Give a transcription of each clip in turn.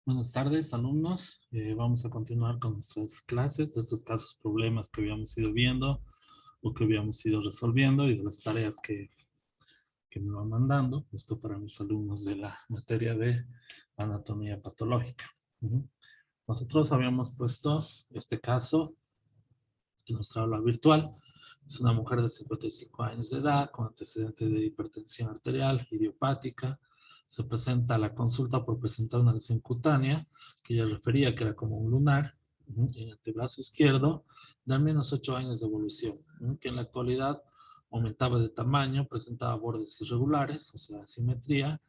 Buenas tardes, alumnos. Vamos a continuar con nuestras clases de estos casos, problemas que habíamos ido viendo o que habíamos ido resolviendo y de las tareas que me van mandando. Esto para mis alumnos de la materia de anatomía patológica. Nosotros habíamos puesto este caso en nuestra aula virtual. Es una mujer de 55 años de edad con antecedente de hipertensión arterial, idiopática. Se presenta a la consulta por presentar una lesión cutánea, que ella refería que era como un lunar, en el antebrazo izquierdo, de al menos 8 años de evolución, que en la actualidad aumentaba de tamaño, presentaba bordes irregulares, o sea, asimetría,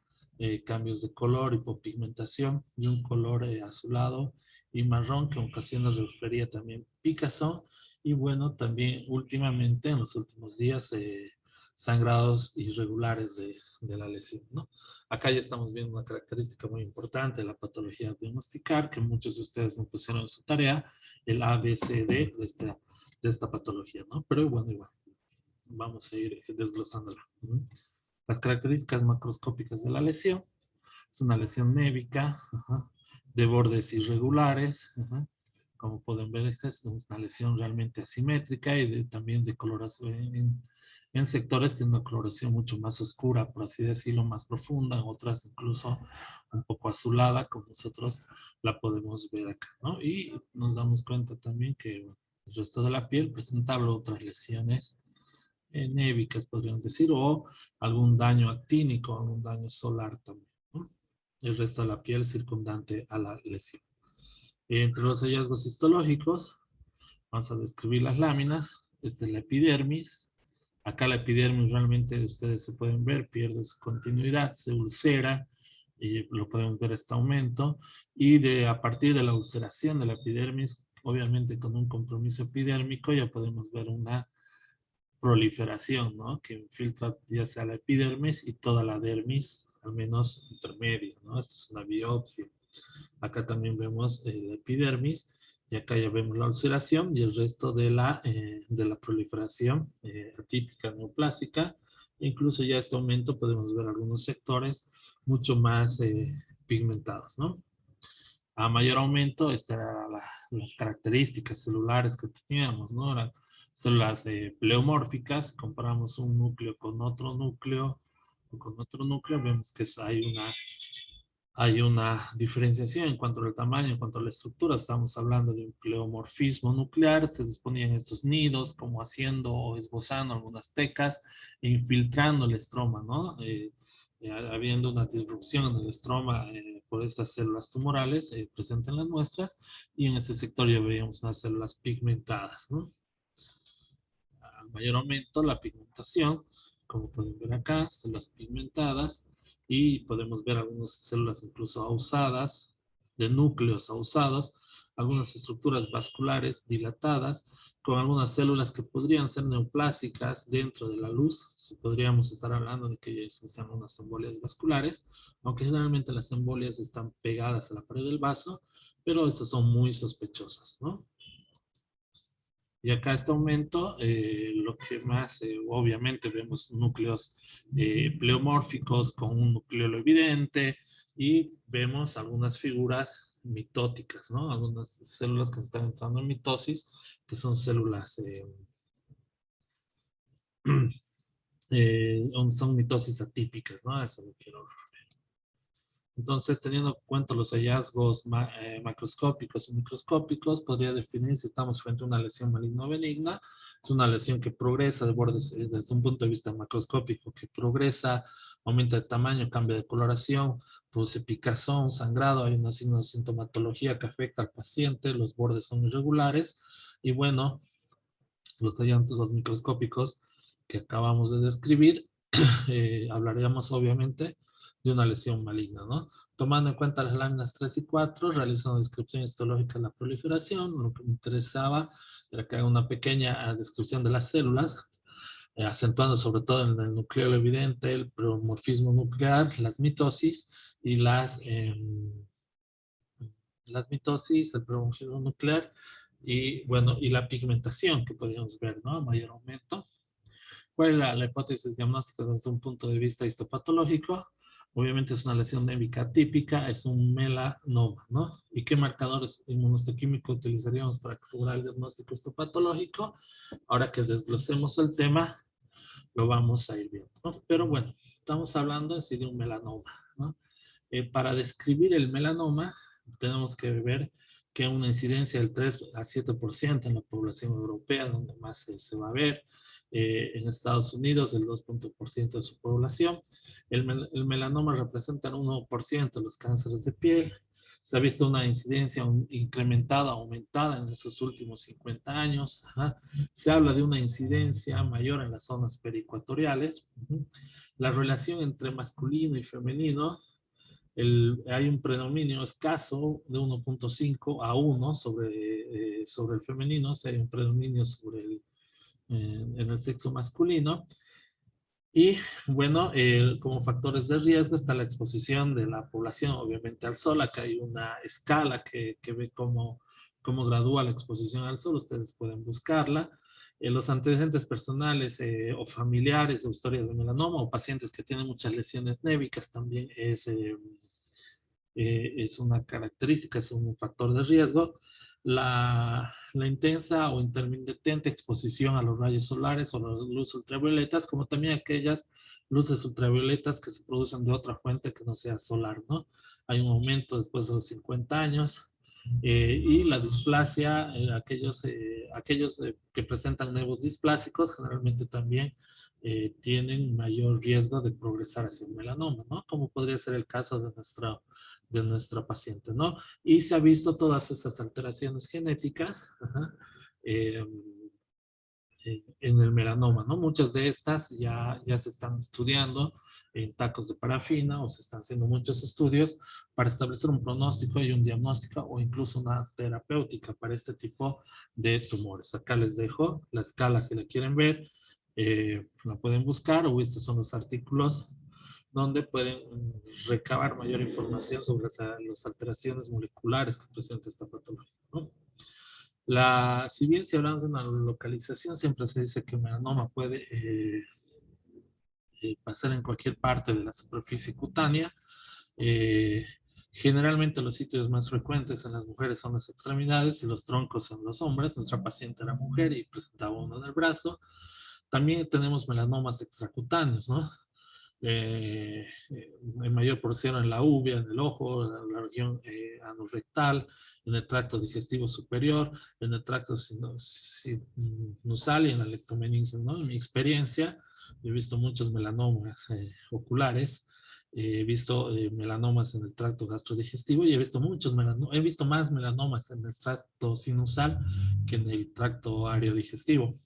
cambios de color, hipopigmentación y un color azulado y marrón, que en ocasiones refería también picazón. Y bueno, también últimamente, en los últimos días, sangrados irregulares de la lesión, ¿no? Acá ya estamos viendo una característica muy importante de la patología a diagnosticar, que muchos de ustedes me pusieron en su tarea, el ABCD de esta patología, ¿no? Pero bueno, igual, vamos a ir desglosándola. Las características macroscópicas de la lesión: es una lesión névica, de bordes irregulares, como pueden ver, esta es una lesión realmente asimétrica y también de coloración. En sectores tiene una coloración mucho más oscura, por así decirlo, más profunda, en otras incluso un poco azulada, como nosotros la podemos ver acá, ¿no? Y nos damos cuenta también que el resto de la piel presenta otras lesiones névicas, podríamos decir, o algún daño actínico, algún daño solar también, ¿no? El resto de la piel circundante a la lesión. Entre los hallazgos histológicos, vamos a describir las láminas. Esta es la epidermis. Acá la epidermis realmente ustedes se pueden ver, pierde su continuidad, se ulcera, y lo podemos ver este aumento. Y a partir de la ulceración de la epidermis, obviamente con un compromiso epidérmico, ya podemos ver una proliferación, ¿no? Que infiltra ya sea la epidermis y toda la dermis, al menos intermedia, ¿no? Esto es una biopsia. Acá también vemos la epidermis y acá ya vemos la ulceración y el resto de la proliferación atípica neoplásica. Incluso ya este aumento podemos ver algunos sectores mucho más pigmentados, ¿no? A mayor aumento, estas eran las características celulares que teníamos, ¿no? Eran células pleomórficas. Comparamos un núcleo con otro núcleo o con otro núcleo, vemos que hay una diferenciación en cuanto al tamaño, en cuanto a la estructura. Estamos hablando de un pleomorfismo nuclear. Se disponían estos nidos como haciendo o esbozando algunas tecas e infiltrando el estroma, ¿no? Habiendo una disrupción en el estroma por estas células tumorales presentes en las muestras, y en este sector ya veíamos unas células pigmentadas, ¿no? A mayor aumento, la pigmentación, como pueden ver acá, células pigmentadas, y podemos ver algunas células incluso ausadas, de núcleos ausados, algunas estructuras vasculares dilatadas, con algunas células que podrían ser neoplásicas dentro de la luz. Podríamos estar hablando de que ya existen unas embolias vasculares, aunque generalmente las embolias están pegadas a la pared del vaso, pero estas son muy sospechosas, ¿no? Y acá este aumento, lo que más, obviamente vemos núcleos pleomórficos con un nucleolo evidente, y vemos algunas figuras mitóticas, ¿no? Algunas células que están entrando en mitosis, que son células, son mitosis atípicas, ¿no? Eso lo quiero. Entonces, teniendo en cuenta los hallazgos macroscópicos y microscópicos, podría definir si estamos frente a una lesión maligna o benigna. Es una lesión que progresa de bordes, desde un punto de vista macroscópico, que progresa, aumenta de tamaño, cambia de coloración, produce picazón, sangrado, hay una sintomatología que afecta al paciente, los bordes son irregulares, y bueno, los hallazgos microscópicos que acabamos de describir, hablaríamos obviamente de una lesión maligna, ¿no? Tomando en cuenta las láminas 3 y 4, realizo una descripción histológica de la proliferación. Lo que me interesaba era que haga una pequeña descripción de las células, acentuando sobre todo en el nucleo evidente, el pleomorfismo nuclear, las mitosis, el pleomorfismo nuclear, y bueno, y la pigmentación que podíamos ver, ¿no? A mayor aumento. ¿Cuál es la hipótesis diagnóstica desde un punto de vista histopatológico? Obviamente es una lesión névica típica, es un melanoma, ¿no? ¿Y qué marcadores inmunohistoquímicos utilizaríamos para corroborar el diagnóstico histopatológico? Ahora que desglosemos el tema, lo vamos a ir viendo, ¿no? Pero bueno, estamos hablando en sí de un melanoma, ¿no? Para describir el melanoma, tenemos que ver que una incidencia del 3 a 7% en la población europea, donde más se va a ver. En Estados Unidos, el 2% de su población. El melanoma representa el 1% de los cánceres de piel. Se ha visto una incidencia incrementada, aumentada en estos últimos 50 años. Ajá. Se habla de una incidencia mayor en las zonas pericuatoriales. La relación entre masculino y femenino, hay un predominio escaso de 1.5 a 1 sobre el femenino, o sea, hay un predominio en el sexo masculino. Y bueno, como factores de riesgo está la exposición de la población, obviamente, al sol. Acá hay una escala que ve cómo gradúa la exposición al sol. Ustedes pueden buscarla. Los antecedentes personales o familiares de historias de melanoma o pacientes que tienen muchas lesiones névicas también es una característica, es un factor de riesgo. La intensa o intermitente exposición a los rayos solares o las luces ultravioletas, como también aquellas luces ultravioletas que se producen de otra fuente que no sea solar, ¿no? Hay un aumento después de los 50 años. Y la displasia, aquellos que presentan nevos displásicos generalmente también tienen mayor riesgo de progresar hacia un melanoma, ¿no? Como podría ser el caso de nuestra paciente, ¿no? Y se ha visto todas esas alteraciones genéticas, ajá, eh, en el melanoma, ¿no? Muchas de estas ya se están estudiando en tacos de parafina o se están haciendo muchos estudios para establecer un pronóstico y un diagnóstico o incluso una terapéutica para este tipo de tumores. Acá les dejo la escala si la quieren ver, la pueden buscar o estos son los artículos donde pueden recabar mayor información sobre las alteraciones moleculares que presenta esta patología, ¿no? Si bien si hablamos de una localización, siempre se dice que el melanoma puede pasar en cualquier parte de la superficie cutánea. Eh, Generalmente los sitios más frecuentes en las mujeres son las extremidades y los troncos en los hombres. Nuestra paciente era mujer y presentaba uno en el brazo. También tenemos melanomas extracutáneos, ¿no? En mayor porción en la uvea, en el ojo, en la región anorrectal, en el tracto digestivo superior, en el tracto sinusal y en la lectomeninge, ¿no? En mi experiencia, he visto muchos melanomas oculares, he visto melanomas en el tracto gastrodigestivo y he visto he visto más melanomas en el tracto sinusal que en el tracto aerodigestivo.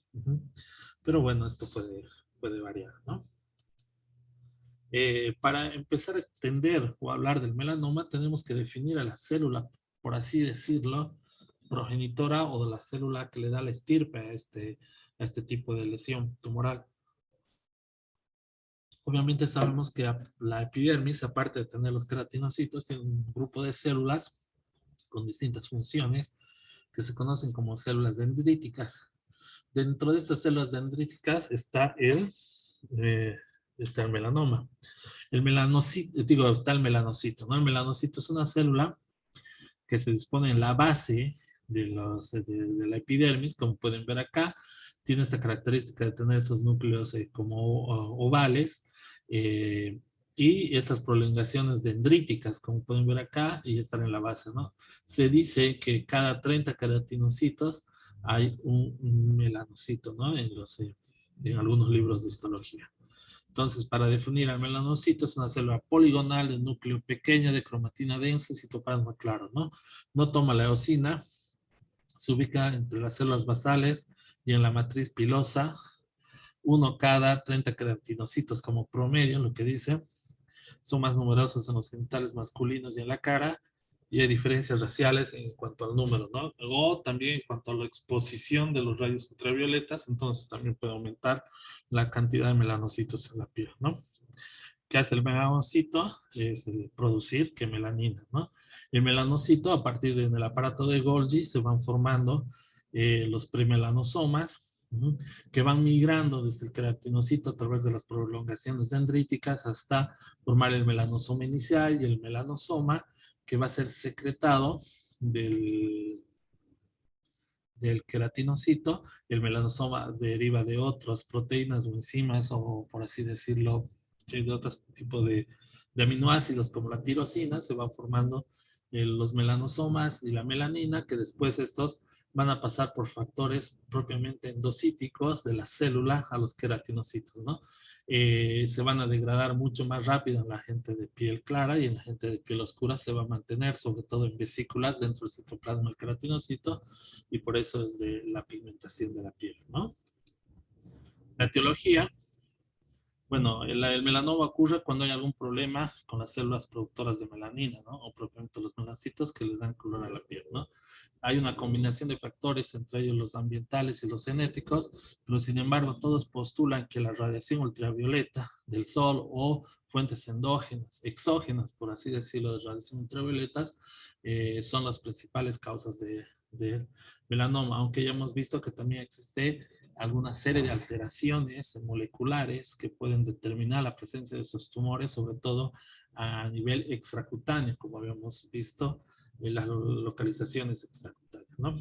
Pero bueno, esto puede variar, ¿no? Para empezar a extender o hablar del melanoma, tenemos que definir a la célula, por así decirlo, progenitora o de la célula que le da la estirpe a este tipo de lesión tumoral. Obviamente sabemos que la epidermis, aparte de tener los queratinocitos, tiene un grupo de células con distintas funciones que se conocen como células dendríticas. Dentro de estas células dendríticas está eh, el melanoma. El melanocito, está el melanocito, ¿no? El melanocito es una célula que se dispone en la base de la epidermis, como pueden ver acá. Tiene esta característica de tener esos núcleos como ovales y estas prolongaciones dendríticas, como pueden ver acá, y están en la base, ¿no? Se dice que cada 30 queratinocitos hay un melanocito, ¿no? En algunos libros de histología. Entonces, para definir al melanocito, es una célula poligonal de núcleo pequeño, de cromatina densa y citoplasma claro, ¿no? No toma la eosina, se ubica entre las células basales y en la matriz pilosa, uno cada 30 queratinocitos como promedio, lo que dice. Son más numerosos en los genitales masculinos y en la cara, y hay diferencias raciales en cuanto al número, ¿no? O también en cuanto a la exposición de los rayos ultravioletas, entonces también puede aumentar la cantidad de melanocitos en la piel, ¿no? ¿Qué hace el melanocito? Es producir que melanina, ¿no? El melanocito, a partir del aparato de Golgi, se van formando los premelanosomas, que van migrando desde el queratinocito a través de las prolongaciones dendríticas hasta formar el melanosoma inicial y el melanosoma que va a ser secretado del queratinocito. El melanosoma deriva de otras proteínas o enzimas o, por así decirlo, de otros tipos de aminoácidos como la tirosina. Se van formando los melanosomas y la melanina, que después estos van a pasar por factores propiamente endocíticos de la célula a los queratinocitos, ¿no? Se van a degradar mucho más rápido en la gente de piel clara, y en la gente de piel oscura se va a mantener, sobre todo en vesículas dentro del citoplasma del queratinocito, y por eso es de la pigmentación de la piel, ¿no? La etiología, bueno, el melanoma ocurre cuando hay algún problema con las células productoras de melanina, ¿no? O propiamente los melanocitos que le dan color a la piel, ¿no? Hay una combinación de factores, entre ellos los ambientales y los genéticos, pero sin embargo todos postulan que la radiación ultravioleta del sol o fuentes endógenas, exógenas, por así decirlo, de radiación ultravioletas, son las principales causas de melanoma, aunque ya hemos visto que también existe alguna serie de alteraciones moleculares que pueden determinar la presencia de esos tumores, sobre todo a nivel extracutáneo, como habíamos visto en las localizaciones extracutáneas, ¿no?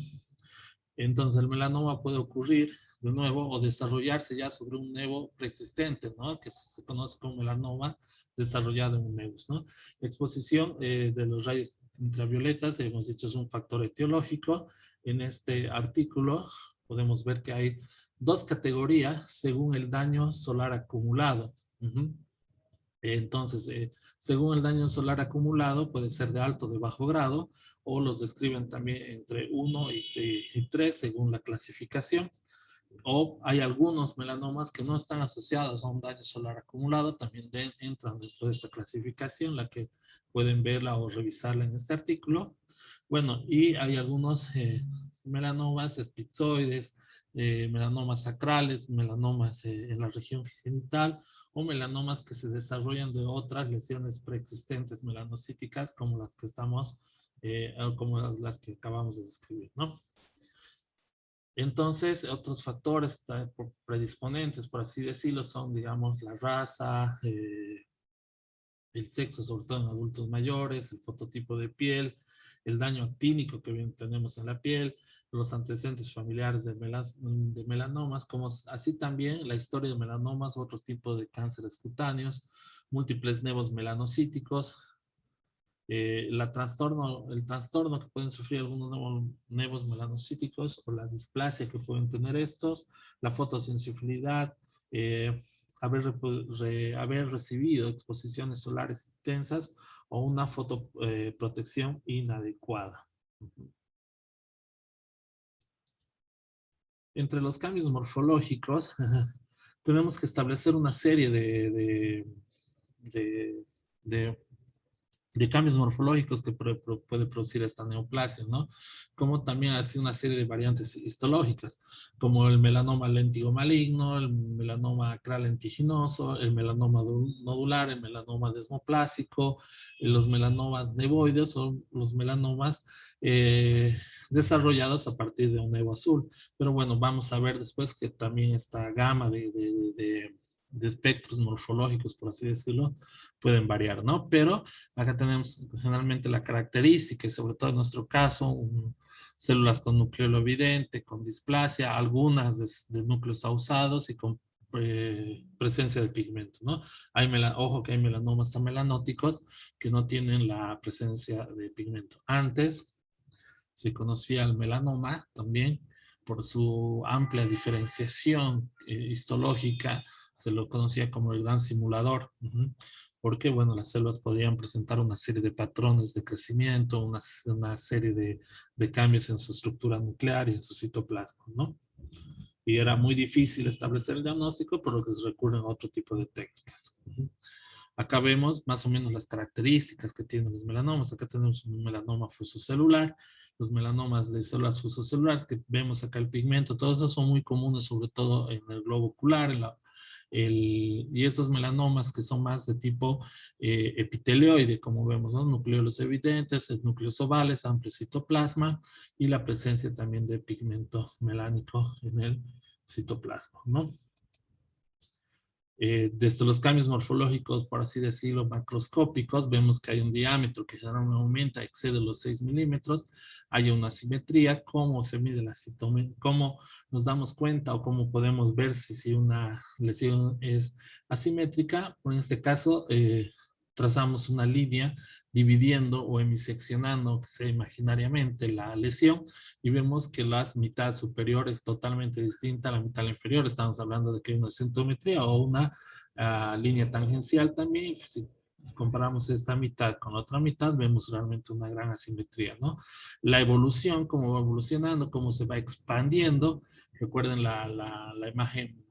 Entonces el melanoma puede ocurrir de nuevo o desarrollarse ya sobre un nevo preexistente, ¿no? Que se conoce como melanoma desarrollado en un nevus, ¿no? La exposición de los rayos ultravioletas, hemos dicho, es un factor etiológico. En este artículo podemos ver que hay dos categorías según el daño solar acumulado. Entonces, según el daño solar acumulado, puede ser de alto o de bajo grado, o los describen también entre 1 y 3 según la clasificación. O hay algunos melanomas que no están asociados a un daño solar acumulado, también entran dentro de esta clasificación, la que pueden verla o revisarla en este artículo. Bueno, y hay algunos melanomas esquizoides, melanomas sacrales, melanomas en la región genital, o melanomas que se desarrollan de otras lesiones preexistentes melanocíticas como las que estamos, como las que acabamos de describir, ¿no? Entonces, otros factores predisponentes, por así decirlo, son, digamos, la raza, el sexo, sobre todo en adultos mayores, el fototipo de piel, el daño actínico que bien tenemos en la piel, los antecedentes familiares de melanomas, como así también la historia de melanomas, otros tipos de cánceres cutáneos, múltiples nevos melanocíticos, el trastorno que pueden sufrir algunos nevos melanocíticos o la displasia que pueden tener estos, la fotosensibilidad, haber recibido exposiciones solares intensas o una fotoprotección inadecuada. Entre los cambios morfológicos, tenemos que establecer una serie de cambios morfológicos que puede producir esta neoplasia, ¿no? Como también hace una serie de variantes histológicas, como el melanoma léntigo maligno, el melanoma acral lentiginoso, el melanoma nodular, el melanoma desmoplásico, los melanomas nevoides o los melanomas desarrollados a partir de un nevo azul. Pero bueno, vamos a ver después que también esta gama de espectros morfológicos, por así decirlo, pueden variar, ¿no? Pero acá tenemos generalmente la característica, y sobre todo en nuestro caso, células con nucleolo evidente, con displasia, algunas de núcleos ausados y con presencia de pigmento, ¿no? Ojo que hay melanomas amelanóticos que no tienen la presencia de pigmento. Antes se conocía el melanoma también por su amplia diferenciación histológica, se lo conocía como el gran simulador. Porque, bueno, las células podrían presentar una serie de patrones de crecimiento, una serie de cambios en su estructura nuclear y en su citoplasma, ¿no? Y era muy difícil establecer el diagnóstico, por lo que se recurren a otro tipo de técnicas. Acá vemos más o menos las características que tienen los melanomas. Acá tenemos un melanoma fusocelular, los melanomas de células fusocelulares que vemos acá el pigmento, todos esos son muy comunes, sobre todo en el globo ocular, y estos melanomas que son más de tipo epitelioide, como vemos, ¿no? Nucleolos evidentes, núcleos ovales, amplio citoplasma y la presencia también de pigmento melánico en el citoplasma, ¿no? Desde los cambios morfológicos, por así decirlo, macroscópicos, vemos que hay un diámetro que generalmente aumenta, excede los 6 milímetros, hay una asimetría. ¿Cómo se mide la citometría? ¿Cómo nos damos cuenta o cómo podemos ver si una lesión es asimétrica? Pues en este caso, trazamos una línea dividiendo o hemiseccionando, que sea imaginariamente, la lesión, y vemos que la mitad superior es totalmente distinta a la mitad inferior. Estamos hablando de que hay una sintometría o una línea tangencial también. Si comparamos esta mitad con la otra mitad, vemos realmente una gran asimetría, ¿no? La evolución, cómo va evolucionando, cómo se va expandiendo. Recuerden la imagen.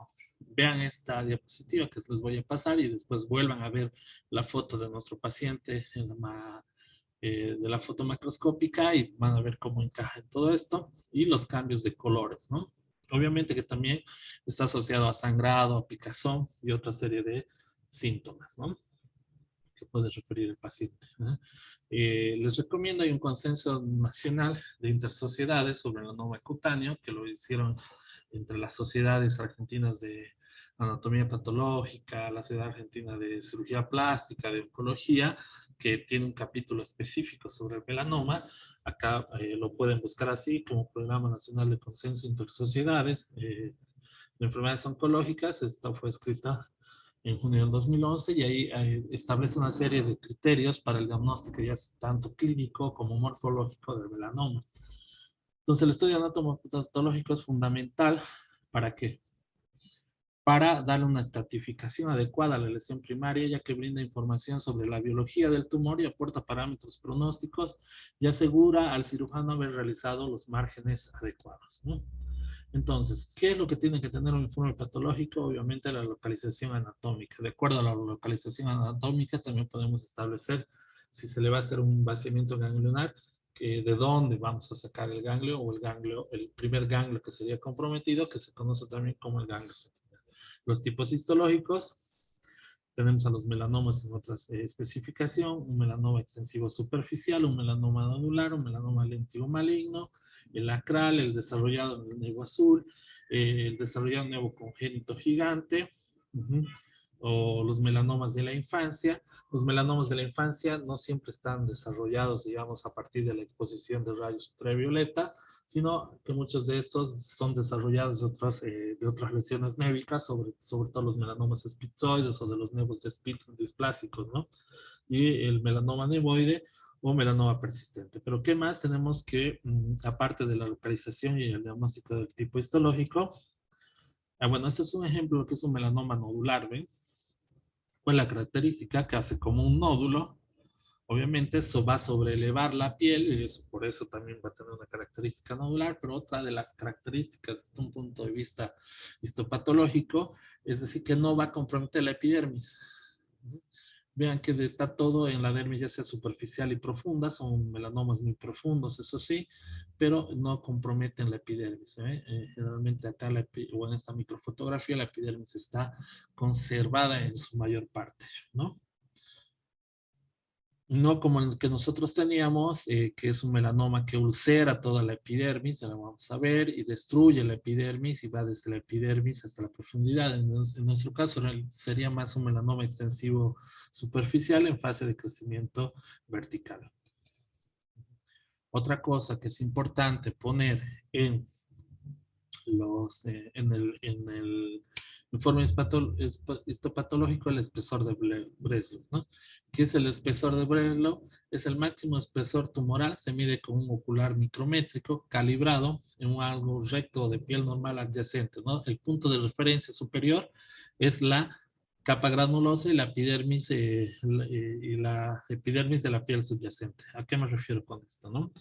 Vean esta diapositiva que les voy a pasar y después vuelvan a ver la foto de nuestro paciente de la foto macroscópica y van a ver cómo encaja en todo esto y los cambios de colores, ¿no? Obviamente que también está asociado a sangrado, a picazón y otra serie de síntomas, ¿no? Que puede referir el paciente, ¿no? Les recomiendo, hay un consenso nacional de intersociedades sobre el melanoma cutáneo que lo hicieron entre las sociedades argentinas de anatomía patológica, la Sociedad Argentina de Cirugía Plástica, de Oncología, que tiene un capítulo específico sobre el melanoma. Acá lo pueden buscar así como Programa Nacional de Consenso Intersociedades de Enfermedades Oncológicas. Esta fue escrita en junio del 2011 y ahí establece una serie de criterios para el diagnóstico ya tanto clínico como morfológico del melanoma. Entonces el estudio anatomopatológico es fundamental. ¿Para qué? Para darle una estratificación adecuada a la lesión primaria, ya que brinda información sobre la biología del tumor y aporta parámetros pronósticos y asegura al cirujano haber realizado los márgenes adecuados, ¿no? Entonces, ¿qué es lo que tiene que tener un informe patológico? Obviamente la localización anatómica. De acuerdo a la localización anatómica también podemos establecer si se le va a hacer un vaciamiento ganglionar, de dónde vamos a sacar el ganglio o el primer ganglio que sería comprometido, que se conoce también como el ganglio sentinel. Los tipos histológicos, tenemos a los melanomas en otra especificación, un melanoma extensivo superficial, un melanoma nodular, un melanoma lentigo maligno, el acral, el desarrollado en el nevo azul, el desarrollado en nevo congénito gigante, o los melanomas de la infancia. Los melanomas de la infancia no siempre están desarrollados, digamos, a partir de la exposición de rayos ultravioleta, sino que muchos de estos son desarrollados de otras lesiones névicas, sobre todo los melanomas espitzoides o de los nevos displásicos, ¿no? Y el melanoma nevoide o melanoma persistente. Pero ¿qué más tenemos que, aparte de la localización y el diagnóstico del tipo histológico? Bueno, este es un ejemplo de lo que es un melanoma nodular, ¿ven? Pues la característica que hace como un nódulo. Obviamente eso va a sobreelevar la piel y eso, por eso también va a tener una característica nodular, pero otra de las características desde un punto de vista histopatológico, es decir, que no va a comprometer la epidermis. Vean que está todo en la dermis, ya sea superficial y profunda, son melanomas muy profundos, eso sí, pero no comprometen la epidermis. Generalmente acá, o en esta microfotografía, la epidermis está conservada en su mayor parte, ¿no? No como el que nosotros teníamos, que es un melanoma que ulcera toda la epidermis, ya lo vamos a ver, y destruye la epidermis y va desde la epidermis hasta la profundidad. En nuestro caso sería más un melanoma extensivo superficial en fase de crecimiento vertical. Otra cosa que es importante poner en el informe histopatológico, el espesor de Breslow, ¿no? ¿Qué es el espesor de Breslow? Es el máximo espesor tumoral, se mide con un ocular micrométrico calibrado en un ángulo recto de piel normal adyacente, ¿no? El punto de referencia superior es la capa granulosa y la epidermis de la piel subyacente. ¿A qué me refiero con esto, no?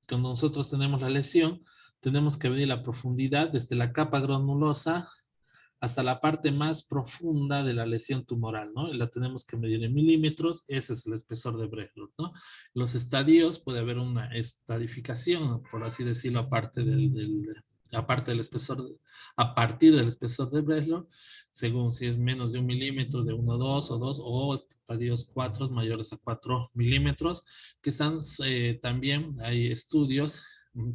Cuando nosotros tenemos la lesión, tenemos que medir la profundidad desde la capa granulosa hasta la parte más profunda de la lesión tumoral, ¿no? Y la tenemos que medir en milímetros, ese es el espesor de Breslow, ¿no? Los estadios, puede haber una estadificación, por así decirlo, aparte del espesor, a partir del espesor de Breslow, según si es menos de 1 milímetro, de 1,2 o 2, o estadios 4 mayores a 4 milímetros, que están también, hay estudios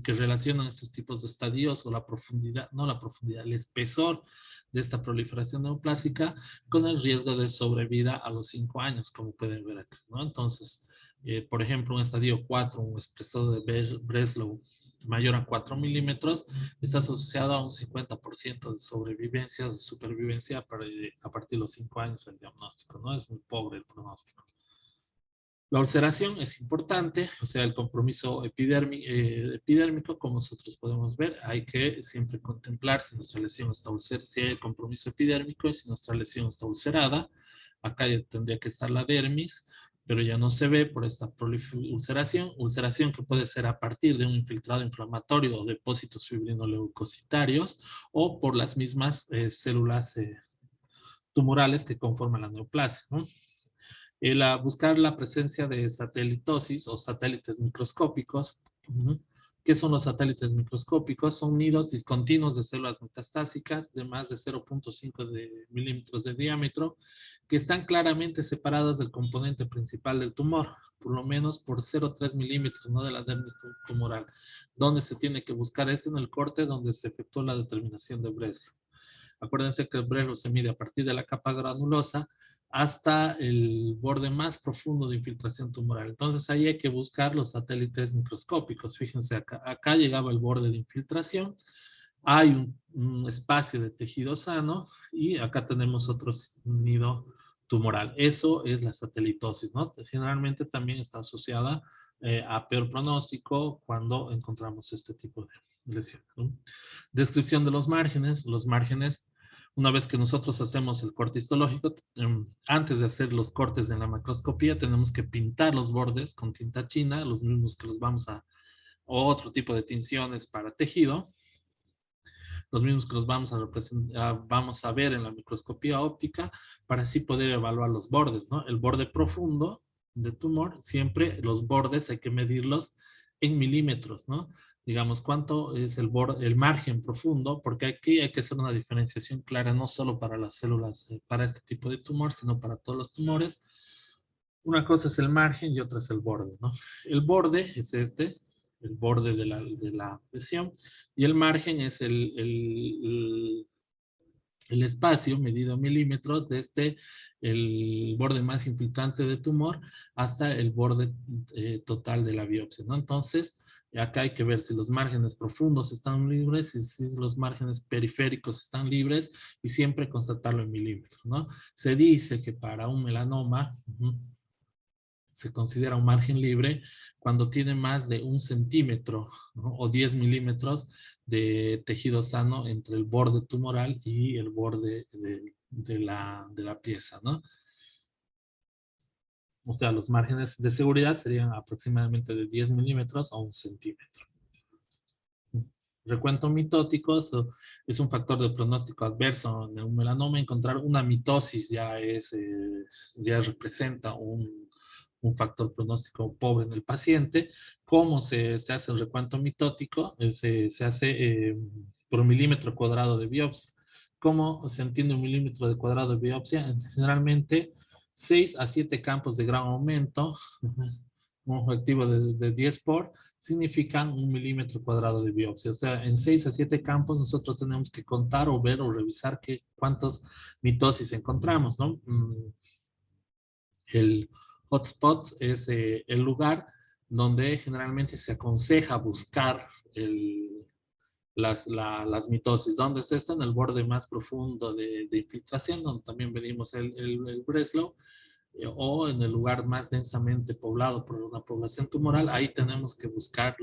que relacionan estos tipos de estadios o la profundidad, no la profundidad, el espesor de esta proliferación neoplásica con el riesgo de sobrevida a los 5 años, como pueden ver aquí, ¿no? Entonces, por ejemplo, un estadio 4, un espesor de Breslow mayor a 4 milímetros, está asociado a un 50% de sobrevivencia, de supervivencia a partir de los 5 años del diagnóstico, ¿no? Es muy pobre el pronóstico. La ulceración es importante, o sea, el compromiso epidérmico, como nosotros podemos ver, hay que siempre contemplar si nuestra lesión está ulcerada, si hay el compromiso epidérmico y si nuestra lesión está ulcerada. Acá ya tendría que estar la dermis, pero ya no se ve por esta ulceración que puede ser a partir de un infiltrado inflamatorio o depósitos fibrinoleucocitarios o por las mismas células tumorales que conforman la neoplasia, ¿no? Buscar la presencia de satelitosis o satélites microscópicos. ¿Qué son los satélites microscópicos? Son nidos discontinuos de células metastásicas de más de 0.5 milímetros de diámetro que están claramente separados del componente principal del tumor, por lo menos por 0.3 milímetros, ¿no? De la dermis tumoral. ¿Dónde se tiene que buscar esto? En el corte donde se efectuó la determinación de Breslow. Acuérdense que el Breslow se mide a partir de la capa granulosa hasta el borde más profundo de infiltración tumoral. Entonces ahí hay que buscar los satélites microscópicos. Fíjense, acá llegaba el borde de infiltración, hay un espacio de tejido sano y acá tenemos otro nido tumoral. Eso es la satelitosis, ¿no? Generalmente también está asociada a peor pronóstico cuando encontramos este tipo de lesión, ¿no? Descripción de los márgenes. Los márgenes, una vez que nosotros hacemos el corte histológico, antes de hacer los cortes en la macroscopía, tenemos que pintar los bordes con tinta china, los mismos que los vamos a, o otro tipo de tinciones para tejido, los mismos que los vamos a representar, vamos a ver en la microscopía óptica, para así poder evaluar los bordes, ¿no? El borde profundo de tumor, siempre los bordes hay que medirlos en milímetros, ¿no? Digamos, cuánto es el margen profundo, porque aquí hay que hacer una diferenciación clara, no solo para las células, para este tipo de tumor, sino para todos los tumores. Una cosa es el margen y otra es el borde, ¿no? El borde es este, el borde de la lesión, y el margen es el espacio medido en milímetros desde el borde más infiltrante de tumor hasta el borde total de la biopsia, ¿no? Entonces, acá hay que ver si los márgenes profundos están libres y si los márgenes periféricos están libres y siempre constatarlo en milímetros, ¿no? Se dice que para un melanoma se considera un margen libre cuando tiene más de 1 centímetro, ¿no? O 10 milímetros de tejido sano entre el borde tumoral y el borde de la pieza, ¿no? O sea, los márgenes de seguridad serían aproximadamente de 10 milímetros a 1 centímetro. Recuento mitótico es un factor de pronóstico adverso en un melanoma. Encontrar una mitosis ya representa un factor pronóstico pobre en el paciente. ¿Cómo se hace el recuento mitótico? Se hace por milímetro cuadrado de biopsia. ¿Cómo se entiende un milímetro de cuadrado de biopsia? Generalmente 6 a 7 campos de gran aumento, un objetivo de 10 por, significan 1 milímetro cuadrado de biopsia. O sea, en 6 a 7 campos nosotros tenemos que contar o ver o revisar cuántas mitosis encontramos, ¿no? El hotspot es el lugar donde generalmente se aconseja buscar las mitosis. ¿Dónde es esto? En el borde más profundo de infiltración, donde también medimos el Breslow, o en el lugar más densamente poblado por una población tumoral. Ahí tenemos que buscar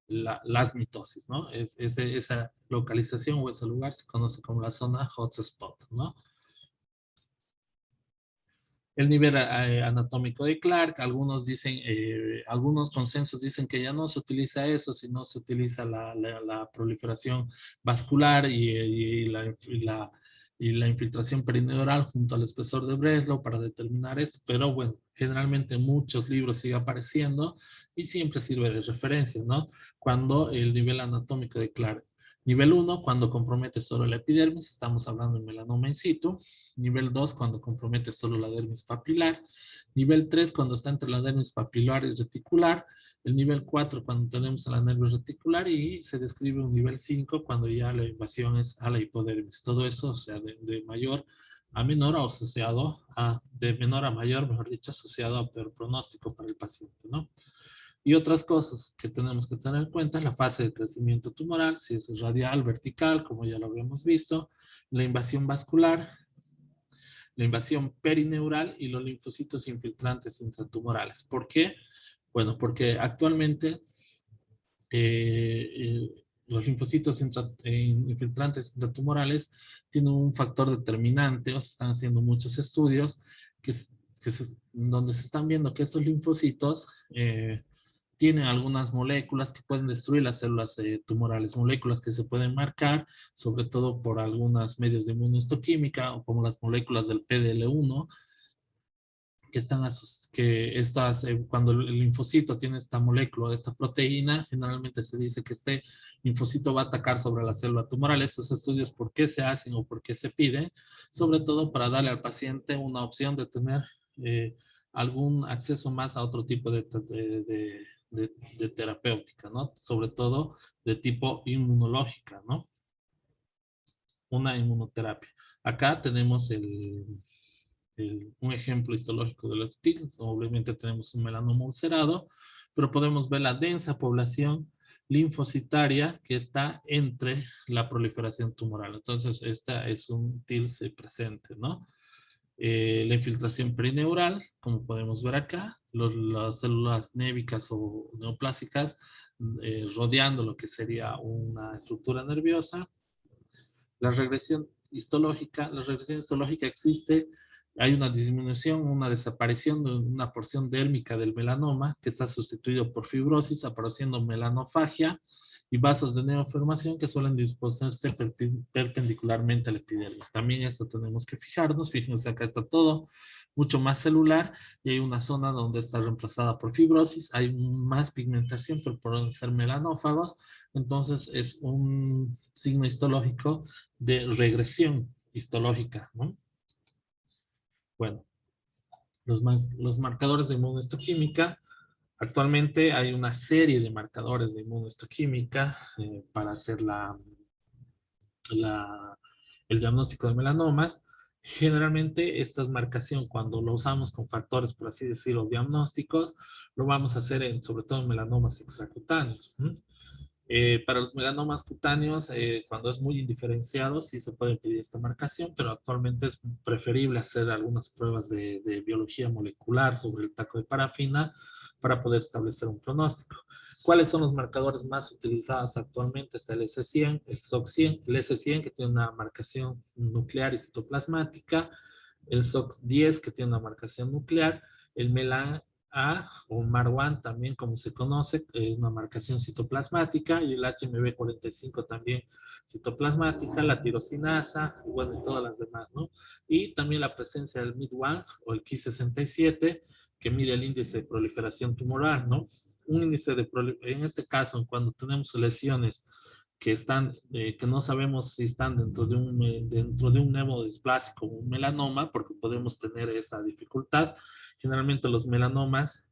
las mitosis, ¿no? Esa localización o ese lugar se conoce como la zona hotspot, ¿no? El nivel anatómico de Clark, algunos dicen, algunos consensos dicen que ya no se utiliza eso, sino se utiliza la proliferación vascular y la infiltración perineural junto al espesor de Breslow para determinar esto, pero bueno, generalmente en muchos libros sigue apareciendo y siempre sirve de referencia, ¿no? Cuando el nivel anatómico de Clark Nivel 1, cuando compromete solo la epidermis, estamos hablando de melanoma in situ. Nivel 2, cuando compromete solo la dermis papilar. Nivel 3, cuando está entre la dermis papilar y reticular. El nivel 4, cuando tenemos la nervio reticular. Y se describe un nivel 5, cuando ya la invasión es a la hipodermis. Todo eso, o sea, de mayor a menor o asociado a, de menor a mayor, mejor dicho, asociado a peor pronóstico para el paciente, ¿no? Y otras cosas que tenemos que tener en cuenta, la fase de crecimiento tumoral, si es radial, vertical, como ya lo habíamos visto, la invasión vascular, la invasión perineural y los linfocitos infiltrantes intratumorales. ¿Por qué? Bueno, porque actualmente los linfocitos infiltrantes intratumorales tienen un factor determinante, o se están haciendo muchos estudios donde se están viendo que esos linfocitos tienen algunas moléculas que pueden destruir las células tumorales, moléculas que se pueden marcar, sobre todo por algunos medios de inmunohistoquímica, o como las moléculas del PDL1, que cuando el linfocito tiene esta molécula, esta proteína, generalmente se dice que este linfocito va a atacar sobre la célula tumoral. Estos estudios, ¿por qué se hacen o por qué se piden? Sobre todo para darle al paciente una opción de tener algún acceso más a otro tipo de terapéutica, ¿no? Sobre todo de tipo inmunológica, ¿no? Una inmunoterapia. Acá tenemos un ejemplo histológico de los TICs. Obviamente tenemos un melanoma ulcerado, pero podemos ver la densa población linfocitaria que está entre la proliferación tumoral. Entonces, esta es un TILS presente, ¿no? La infiltración perineural, como podemos ver acá, las células névicas o neoplásicas rodeando lo que sería una estructura nerviosa. La regresión histológica existe, hay una disminución, una desaparición de una porción dérmica del melanoma que está sustituido por fibrosis, apareciendo melanofagia y vasos de neoformación que suelen disponerse perpendicularmente al epidermis. También esto tenemos que fijarnos, fíjense acá está todo mucho más celular y hay una zona donde está reemplazada por fibrosis, hay más pigmentación, pero pueden ser melanófagos, entonces es un signo histológico de regresión histológica, ¿no? Bueno, los marcadores de inmunohistoquímica. Actualmente hay una serie de marcadores de inmunohistoquímica para hacer el diagnóstico de melanomas. Generalmente esta marcación, cuando lo usamos con factores, por así decirlo, diagnósticos, lo vamos a hacer sobre todo en melanomas extracutáneos. Para los melanomas cutáneos, cuando es muy indiferenciado, sí se puede pedir esta marcación, pero actualmente es preferible hacer algunas pruebas de biología molecular sobre el taco de parafina para poder establecer un pronóstico. ¿Cuáles son los marcadores más utilizados actualmente? Está el S100, el SOC100, el S100 que tiene una marcación nuclear y citoplasmática, el SOC10 que tiene una marcación nuclear, el MELAN A o MAR1 también como se conoce, una marcación citoplasmática, y el HMB45 también citoplasmática, la tirosinasa, y bueno, y todas las demás, ¿no? Y también la presencia del MID1 o el Ki67, que mide el índice de proliferación tumoral, ¿no? Un índice en este caso, cuando tenemos lesiones que no sabemos si están dentro de un nevodysplásico o un melanoma, porque podemos tener esta dificultad. Generalmente los melanomas,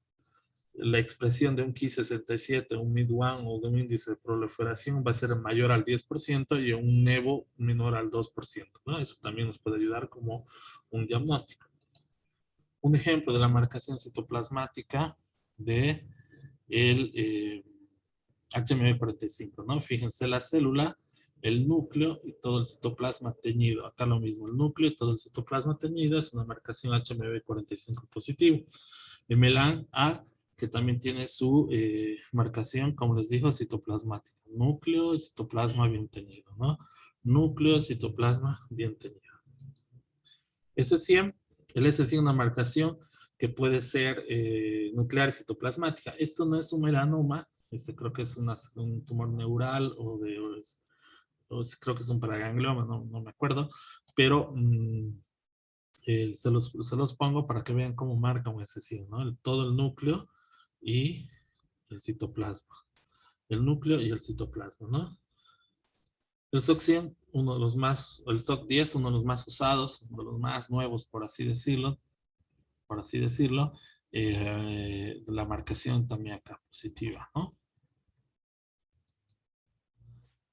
la expresión de un Ki67, un MID1 o de un índice de proliferación va a ser mayor al 10% y un nevo menor al 2%, ¿no? Eso también nos puede ayudar como un diagnóstico. Un ejemplo de la marcación citoplasmática de el HMB45, ¿no? Fíjense la célula, el núcleo y todo el citoplasma teñido. Acá lo mismo, el núcleo y todo el citoplasma teñido es una marcación HMB45 positivo. El MELAN A, que también tiene su marcación, como les digo, citoplasmática. Núcleo y citoplasma bien teñido, ¿no? Núcleo, citoplasma bien teñido. S100, el S100 es una marcación que puede ser nuclear y citoplasmática. Esto no es un melanoma, creo que es un tumor neural creo que es un paraganglioma, no me acuerdo, pero se los pongo para que vean cómo marca un S100, ¿no? Todo el núcleo y el citoplasma. El núcleo y el citoplasma, ¿no? El SOC 100, uno de los más, el SOC 10, uno de los más usados, uno de los más nuevos, por así decirlo, la marcación también acá positiva, ¿no?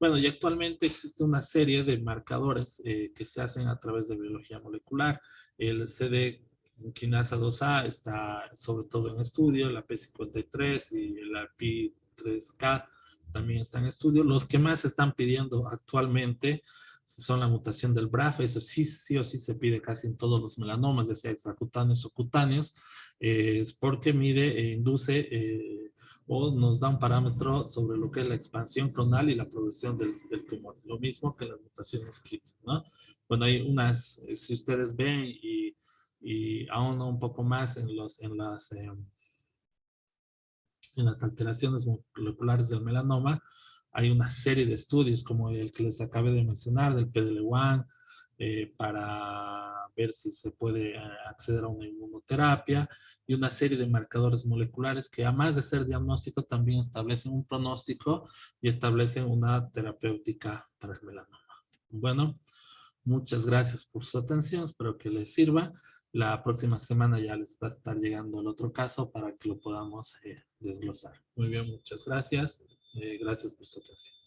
Bueno, y actualmente existe una serie de marcadores que se hacen a través de biología molecular. El CD quinasa 2A está sobre todo en estudio, la P53 y la P3K también están en estudio. Los que más están pidiendo actualmente son la mutación del BRAF, eso sí, sí o sí se pide casi en todos los melanomas, ya sea extracutáneos o cutáneos, es porque mide e induce o nos da un parámetro sobre lo que es la expansión clonal y la progresión del tumor. Lo mismo que las mutaciones KIT, ¿no? Bueno, hay unas, si ustedes ven y aún un poco más en las alteraciones moleculares del melanoma, hay una serie de estudios como el que les acabé de mencionar, del PDL1, para ver si se puede acceder a una inmunoterapia y una serie de marcadores moleculares que además de ser diagnóstico también establecen un pronóstico y establecen una terapéutica para el melanoma. Bueno, muchas gracias por su atención, espero que les sirva. La próxima semana ya les va a estar llegando el otro caso para que lo podamos desglosar. Muy bien, muchas gracias. Gracias por su atención.